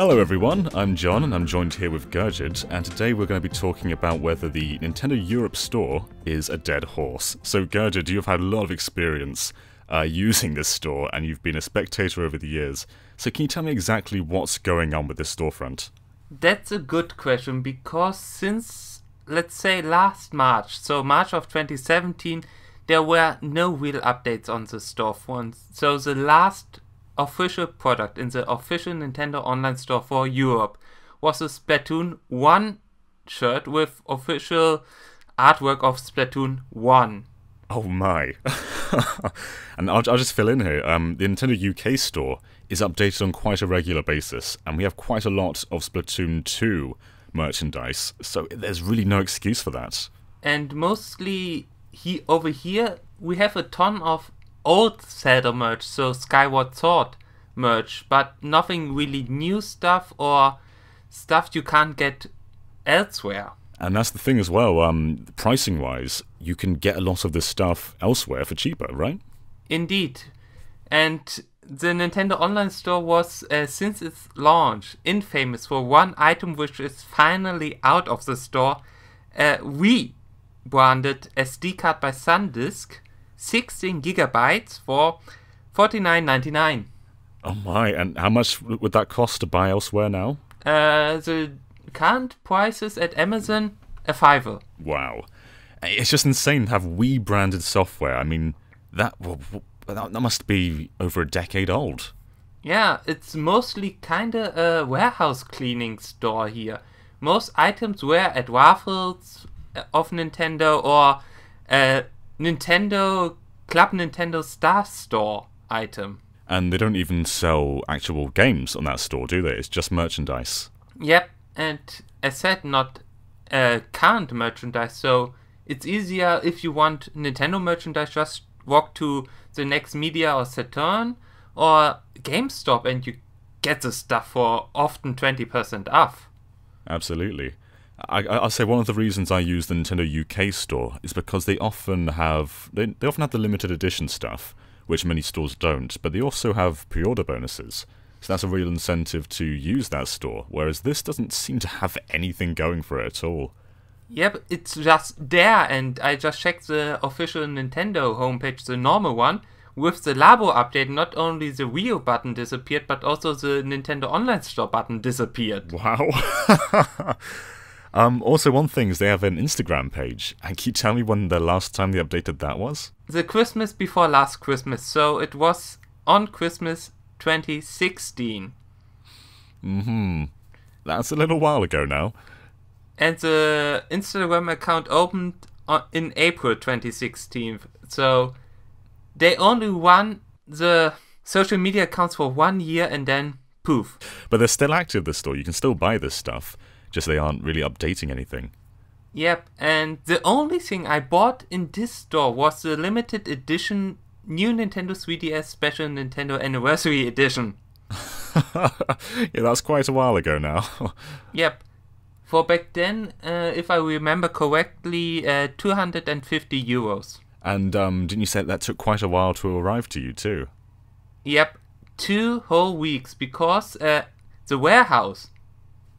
Hello everyone, I'm John and I'm joined here with Gerjet, and today we're going to be talking about whether the Nintendo Europe store is a dead horse. So Gerjet, you've had a lot of experience using this store and you've been a spectator over the years. So can you tell me exactly what's going on with this storefront? That's a good question, because since, let's say, last March, so March of 2017, there were no real updates on the storefront. So the last official product in the official Nintendo Online Store for Europe was a Splatoon 1 shirt with official artwork of Splatoon 1. Oh my. And I'll just fill in here. The Nintendo UK store is updated on quite a regular basis, and we have quite a lot of Splatoon 2 merchandise, so there's really no excuse for that. And mostly over here we have a ton of old Zelda merch, so Skyward Sword merch, but nothing really new stuff or stuff you can't get elsewhere. And that's the thing as well, pricing-wise, you can get a lot of this stuff elsewhere for cheaper, right? Indeed. And the Nintendo Online Store was, since its launch, infamous for one item which is finally out of the store, branded SD card by SanDisk, 16 gigabytes for $49.99. Oh my, and how much would that cost to buy elsewhere now? The current prices at Amazon, a $5. Wow. It's just insane to have Wii branded software. I mean, that must be over a decade old. Yeah, it's mostly kinda a warehouse cleaning store here. Most items were at raffles of Nintendo or Nintendo Club Nintendo Star Store item. And they don't even sell actual games on that store, do they? It's just merchandise. Yep, and as said, not current merchandise, so it's easier if you want Nintendo merchandise, just walk to the next Media or Saturn or GameStop and you get the stuff for often 20% off. Absolutely. I'll say one of the reasons I use the Nintendo UK store is because they often have the limited edition stuff, which many stores don't, but they also have pre-order bonuses. So that's a real incentive to use that store, whereas this doesn't seem to have anything going for it at all. Yep, it's just there, and I just checked the official Nintendo homepage, the normal one. With the Labo update, not only the Wii U button disappeared, but also the Nintendo Online Store button disappeared. Wow. Also, one thing is they have an Instagram page. And can you tell me when the last time they updated that was? The Christmas before last Christmas, so it was on Christmas 2016. That's a little while ago now. And the Instagram account opened in April 2016, so they only run the social media accounts for 1 year and then poof. But they're still active, this store. You can still buy this stuff, just they aren't really updating anything. Yep, and the only thing I bought in this store was the limited edition new Nintendo 3DS Special Nintendo Anniversary Edition. Yeah, that's quite a while ago now. Yep. For back then, if I remember correctly, 250 euros. And didn't you say that took quite a while to arrive to you too? Yep, 2 whole weeks, because the warehouse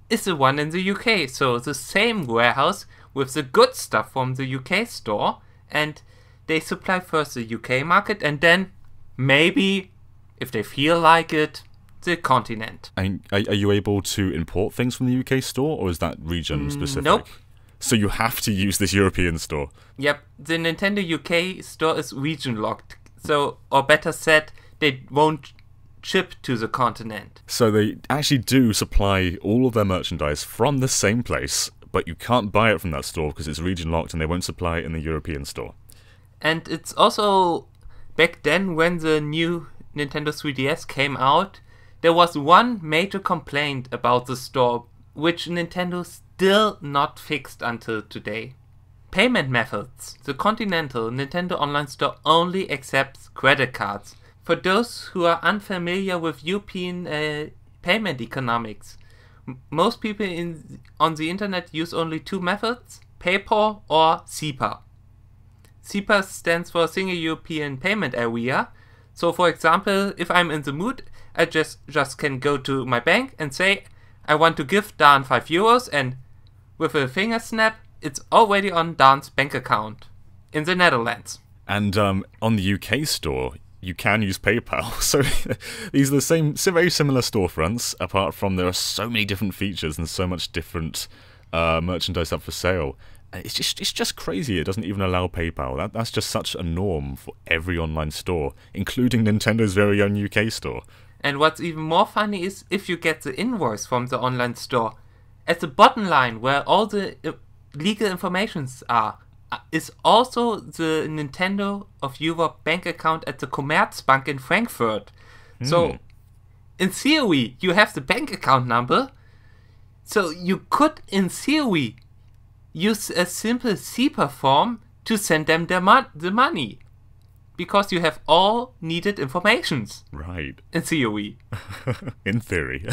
is the one in the UK. So the same warehouse with the good stuff from the UK store, and they supply first the UK market and then maybe, if they feel like it, the continent. And are you able to import things from the UK store, or is that region specific? Nope. So you have to use this European store? Yep, the Nintendo UK store is region locked. So, or better said, they won't ship to the continent. So they actually do supply all of their merchandise from the same place, but you can't buy it from that store because it's region locked and they won't supply it in the European store. And it's also, back then when the new Nintendo 3DS came out, there was one major complaint about the store, which Nintendo still not fixed until today. Payment methods. The Continental Nintendo Online Store only accepts credit cards. For those who are unfamiliar with European payment economics, most people on the internet use only 2 methods, PayPal or SEPA. SEPA stands for Single European Payment Area. So for example, if I'm in the mood I just can go to my bank and say, I want to give Dan €5, and with a finger snap, it's already on Dan's bank account in the Netherlands. And on the UK store, you can use PayPal. So these are the same, very similar storefronts, apart from there are so many different features and so much different merchandise up for sale. It's just crazy. It doesn't even allow PayPal. That's just such a norm for every online store, including Nintendo's very own UK store. And what's even more funny is if you get the invoice from the online store, at the bottom line where all the legal informations are, is also the Nintendo of Europe bank account at the Commerzbank in Frankfurt. So, in theory, you have the bank account number, so you could, in theory, use a simple SEPA form to send them the money. Because you have all needed informations. Right. In theory. In theory.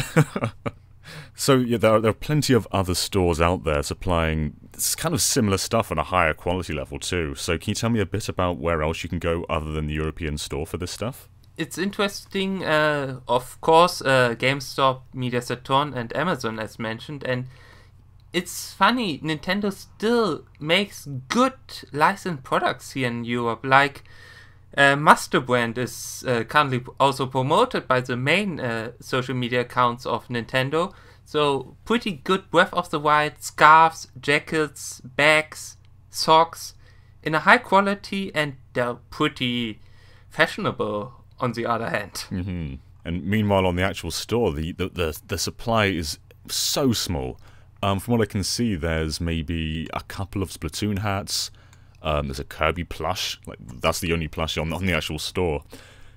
So yeah, there are plenty of other stores out there supplying this kind of similar stuff on a higher quality level too. So can you tell me a bit about where else you can go other than the European store for this stuff? It's interesting, of course, GameStop, MediaSaturn and Amazon as mentioned, and it's funny, Nintendo still makes good licensed products here in Europe, like Master Brand is currently also promoted by the main social media accounts of Nintendo. So pretty good Breath of the Wild scarves, jackets, bags, socks in a high quality, and they're pretty fashionable on the other hand. Mm-hmm. And meanwhile on the actual store, the supply is so small. From what I can see, there's maybe a couple of Splatoon hats. There's a Kirby plush, like that's the only plush on the actual store.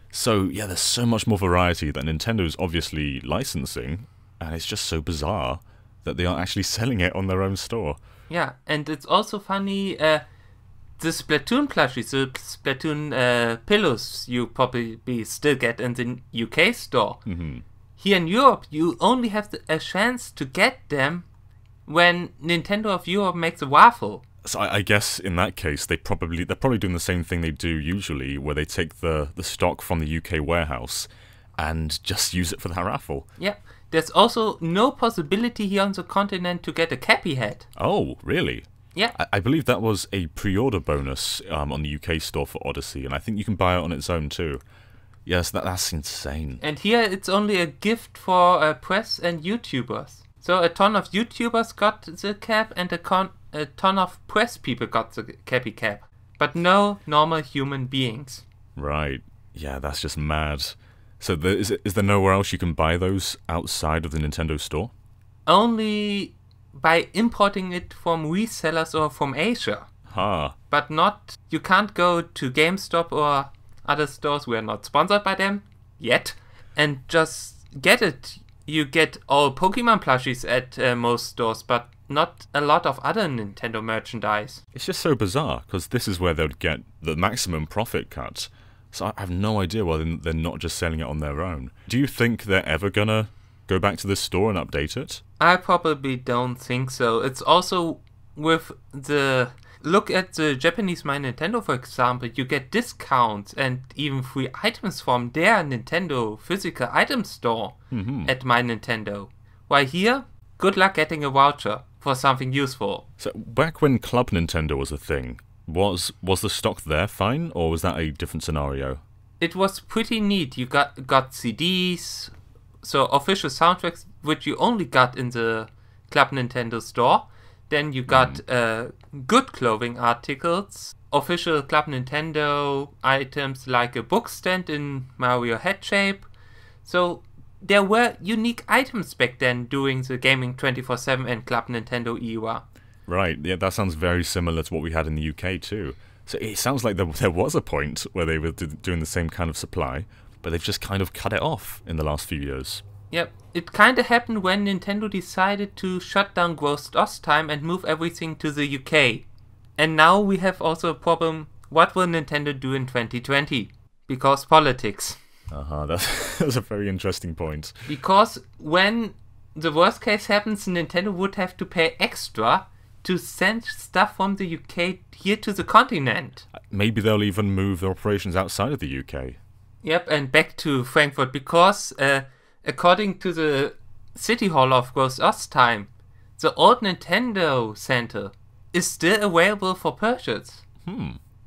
So yeah, there's so much more variety that Nintendo's obviously licensing, and it's just so bizarre that they aren't actually selling it on their own store. Yeah, and it's also funny, the Splatoon plushies, the Splatoon pillows you probably still get in the UK store. Mm-hmm. Here in Europe, you only have a chance to get them when Nintendo of Europe makes a waffle. So I guess in that case, they're probably doing the same thing they do usually, where they take the stock from the UK warehouse and just use it for that raffle. Yeah, there's also no possibility here on the continent to get a Cappy head. Oh, really? Yeah. I believe that was a pre-order bonus on the UK store for Odyssey, and I think you can buy it on its own too. Yes, that's insane. And here it's only a gift for press and YouTubers. So a ton of YouTubers got the cap, and a ton of press people got the Cappy cap. But no normal human beings. Right. Yeah, that's just mad. So is there nowhere else you can buy those outside of the Nintendo store? Only by importing it from resellers or from Asia. Huh. But you can't go to GameStop or other stores, we are not sponsored by them yet, and just get it. You get all Pokemon plushies at most stores, but not a lot of other Nintendo merchandise. It's just so bizarre, because this is where they'd get the maximum profit cut. So I have no idea why they're not just selling it on their own. Do you think they're ever gonna go back to this store and update it? I probably don't think so. It's also with the... Look at the Japanese My Nintendo, for example. You get discounts and even free items from their Nintendo physical item store at My Nintendo. While here, good luck getting a voucher for something useful. So back when Club Nintendo was a thing, was the stock there fine, or was that a different scenario? It was pretty neat. You got CDs, so official soundtracks, which you only got in the Club Nintendo store. Then you got good clothing articles, official Club Nintendo items like a book stand in Mario head shape. So there were unique items back then during the Gaming 24/7 and Club Nintendo era. Right, yeah, that sounds very similar to what we had in the UK too. So it sounds like there was a point where they were doing the same kind of supply, but they've just kind of cut it off in the last few years. Yep, it kinda happened when Nintendo decided to shut down Ghost DOS Time and move everything to the UK. And now we have also a problem, what will Nintendo do in 2020? Because politics. That's a very interesting point. Because when the worst case happens, Nintendo would have to pay extra to send stuff from the UK here to the continent. Maybe they'll even move their operations outside of the UK. Yep, and back to Frankfurt, because according to the City Hall of Groß Ostheim, the old Nintendo Center is still available for purchase.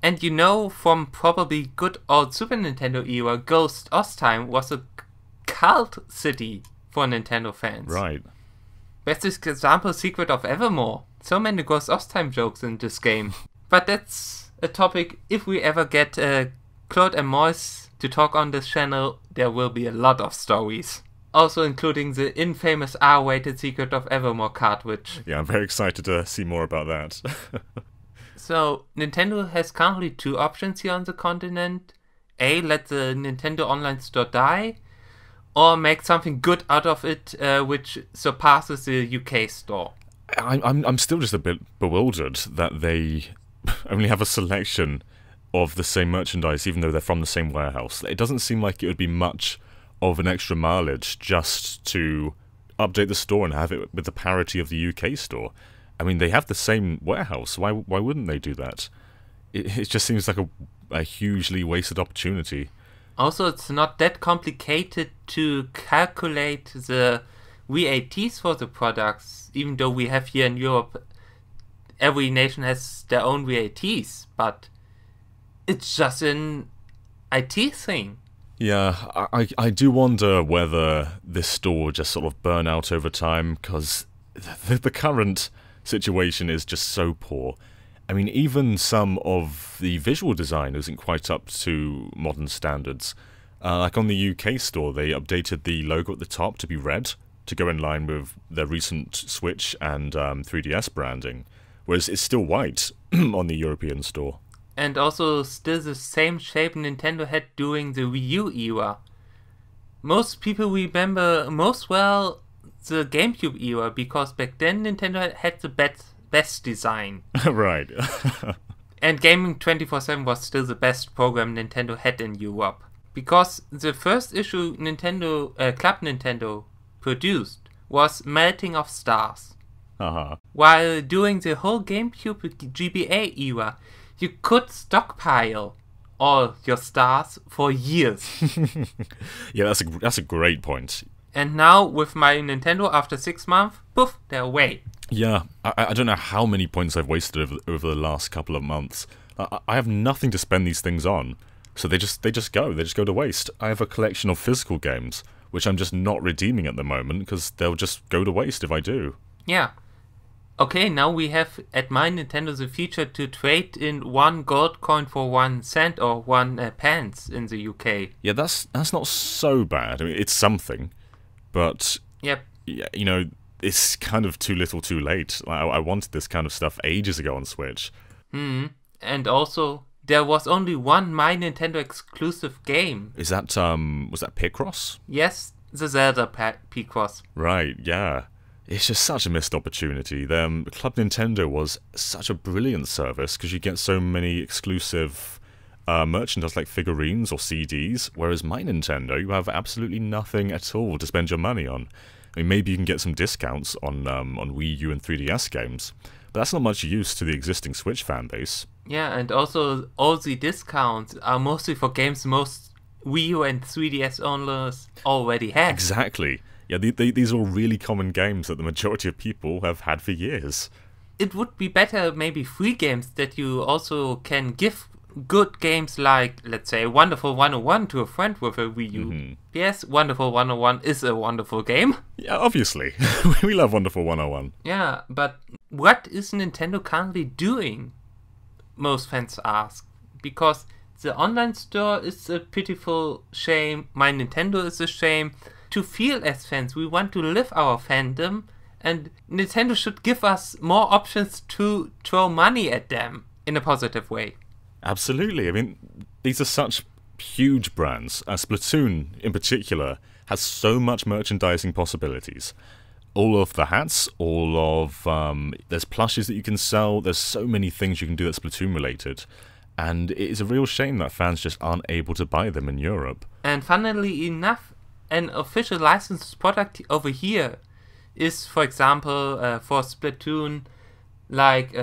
And you know, from probably good old Super Nintendo era, Groß Ostheim was a cult city for Nintendo fans. Right. Best example, Secret of Evermore. So many Groß Ostheim jokes in this game. But that's a topic, if we ever get Claude and Moise to talk on this channel, there will be a lot of stories. Also including the infamous R-rated Secret of Evermore cartridge. Yeah, I'm very excited to see more about that. So, Nintendo has currently two options here on the continent. A, let the Nintendo Online Store die, or make something good out of it, which surpasses the UK store. I'm still just a bit bewildered that they only have a selection of the same merchandise, even though they're from the same warehouse. It doesn't seem like it would be much of an extra mileage just to update the store and have it with the parity of the UK store. I mean, they have the same warehouse. Why wouldn't they do that? It just seems like a hugely wasted opportunity. Also, it's not that complicated to calculate the VATs for the products, even though we have here in Europe, every nation has their own VATs, but it's just an IT thing. Yeah, I do wonder whether this store will just sort of burn out over time, because the current situation is just so poor. I mean, even some of the visual design isn't quite up to modern standards. Like on the UK store, they updated the logo at the top to be red, to go in line with their recent Switch and 3DS branding, whereas it's still white on the European store. And also still the same shape Nintendo had during the Wii U era. Most people remember most well the GameCube era, because back then Nintendo had the best design. Right. And Gaming 24/7 was still the best program Nintendo had in Europe. Because the first issue Club Nintendo produced was Melting of Stars. While during the whole GameCube GBA era, you could stockpile all your stars for years. Yeah, that's a great point. And now, with my Nintendo, after 6 months, poof, they're away. Yeah, I don't know how many points I've wasted over the last couple of months. I have nothing to spend these things on, so they just go to waste. I have a collection of physical games, which I'm just not redeeming at the moment, because they'll just go to waste if I do. Yeah. Okay, now we have at My Nintendo the feature to trade in 1 gold coin for 1 cent or 1 pence in the UK. Yeah, that's not so bad. I mean, it's something. But, yep. Yeah, you know, it's kind of too little too late. I wanted this kind of stuff ages ago on Switch. And also, there was only one My Nintendo exclusive game. Is that, was that Picross? Yes, the Zelda Picross. Right, yeah. It's just such a missed opportunity. Club Nintendo was such a brilliant service, because you get so many exclusive merchandise like figurines or CDs, whereas My Nintendo, you have absolutely nothing at all to spend your money on. I mean, maybe you can get some discounts on Wii U and 3DS games, but that's not much use to the existing Switch fan base. Yeah, and also all the discounts are mostly for games most Wii U and 3DS owners already have. Exactly. Yeah, these are all really common games that the majority of people have had for years. It would be better, maybe free games that you also can give good games like, let's say, Wonderful 101 to a friend with a Wii U. Yes, Wonderful 101 is a wonderful game. Yeah, obviously. We love Wonderful 101. Yeah, but what is Nintendo currently doing? Most fans ask. Because the online store is a pitiful shame, My Nintendo is a shame. To feel as fans, we want to live our fandom, and Nintendo should give us more options to throw money at them in a positive way. Absolutely. I mean, these are such huge brands. Splatoon, in particular, has so much merchandising possibilities. All of the hats, all of... there's plushes that you can sell. There's so many things you can do that's Splatoon-related. And it is a real shame that fans just aren't able to buy them in Europe. And funnily enough, an official licensed product over here is, for example, for Splatoon, like...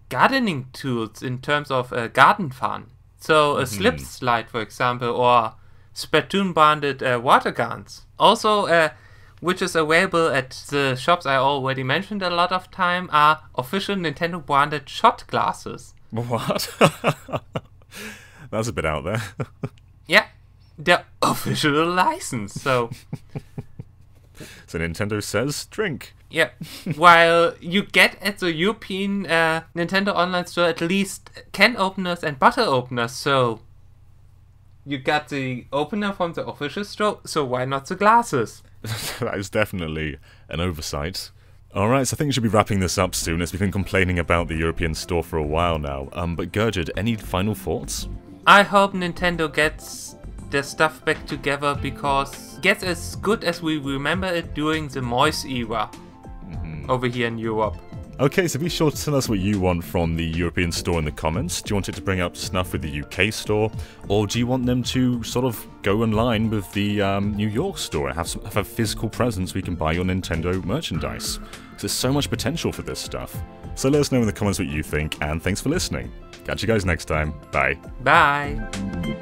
gardening tools in terms of garden fun. So a slip slide, for example, or Splatoon branded water guns. Also, which is available at the shops I already mentioned a lot of time, are official Nintendo branded shot glasses. What? That's a bit out there. Yeah, they're official license, so... So Nintendo says, drink. Yeah, while you get at the European Nintendo Online Store at least can openers and bottle openers, so... You got the opener from the official store, so why not the glasses? That is definitely an oversight. Alright, so I think we should be wrapping this up soon, as we've been complaining about the European store for a while now. But Gerjet, any final thoughts? I hope Nintendo gets their stuff back together, because it gets as good as we remember it during the Moist era over here in Europe. Okay, so be sure to tell us what you want from the European store in the comments. Do you want it to bring up stuff with the UK store? Or do you want them to sort of go in line with the New York store and have a physical presence where you can buy your Nintendo merchandise? Because there's so much potential for this stuff. So let us know in the comments what you think, and thanks for listening. Catch you guys next time. Bye. Bye.